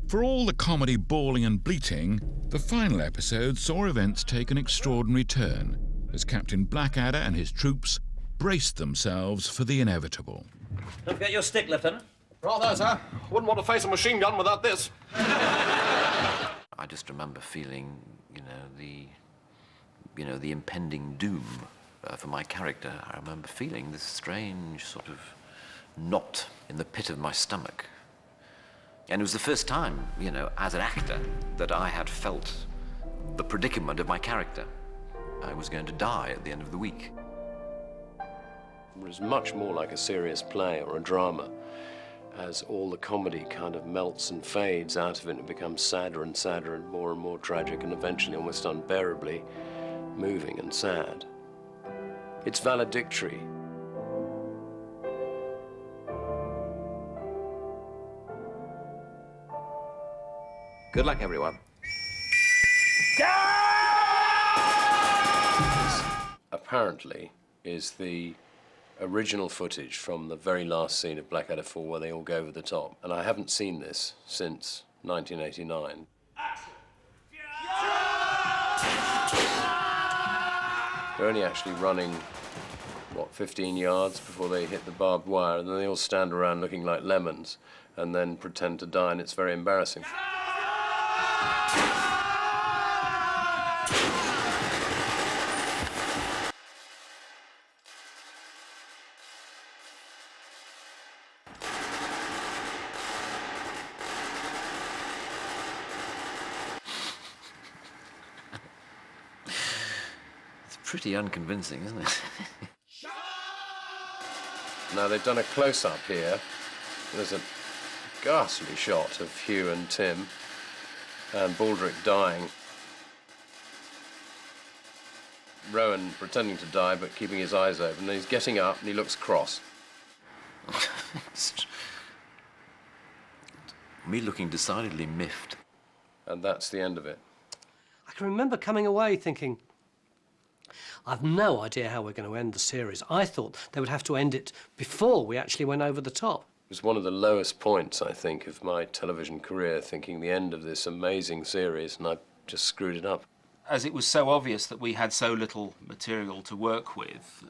For all the comedy bawling and bleating, the final episode saw events take an extraordinary turn as Captain Blackadder and his troops braced themselves for the inevitable. Don't forget your stick, Lieutenant. Right there, sir. Wouldn't want to face a machine gun without this. I just remember feeling, the impending doom for my character. I remember feeling this strange sort of knot in the pit of my stomach. And it was the first time, as an actor, that I had felt the predicament of my character. I was going to die at the end of the week. It was much more like a serious play or a drama, as all the comedy kind of melts and fades out of it and becomes sadder and sadder and more tragic and eventually almost unbearably moving and sad. It's valedictory. Good luck, everyone. Apparently is the original footage from the very last scene of Blackadder 4 where they all go over the top. And I haven't seen this since 1989. They're only actually running, 15 yards before they hit the barbed wire, and then they all stand around looking like lemons and then pretend to die, and it's very embarrassing. Pretty unconvincing, isn't it? Now, they've done a close-up here. There's a ghastly shot of Hugh and Tim and Baldrick dying. Rowan pretending to die but keeping his eyes open. And he's getting up and he looks cross. Me looking decidedly miffed. And that's the end of it. I can remember coming away thinking, I've no idea how we're going to end the series. I thought they would have to end it before we actually went over the top. It was one of the lowest points, I think, of my television career, thinking the end of this amazing series, and I just screwed it up. As it was so obvious that we had so little material to work with,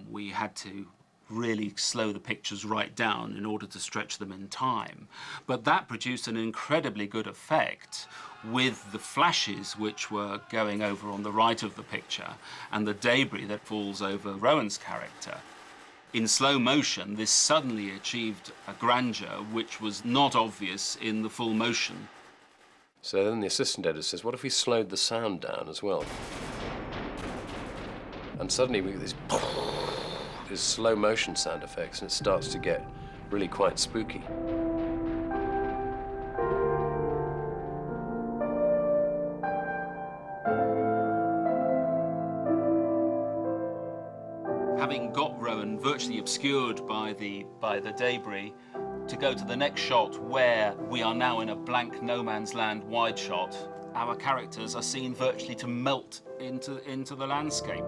we had to really slow the pictures right down in order to stretch them in time. But that produced an incredibly good effect with the flashes which were going over on the right of the picture and the debris that falls over Rowan's character. In slow motion, this suddenly achieved a grandeur which was not obvious in the full motion. So then the assistant editor says, what if we slowed the sound down as well? And suddenly we get these slow motion sound effects, and it starts to get really quite spooky. Having got Rowan virtually obscured by the debris, to go to the next shot where we are now in a blank no man's land wide shot, our characters are seen virtually to melt into the landscape.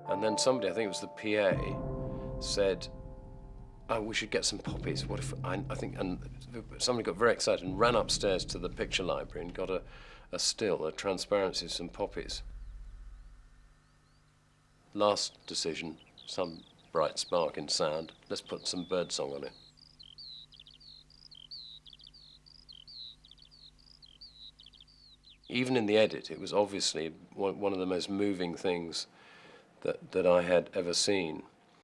And then somebody, I think it was the PA, said, oh, we should get some poppies. What if, I think, and somebody got very excited and ran upstairs to the picture library and got a still, a transparency of some poppies. Last decision, some bright spark in sound. Let's put some birdsong on it. Even in the edit, it was obviously one of the most moving things that I had ever seen.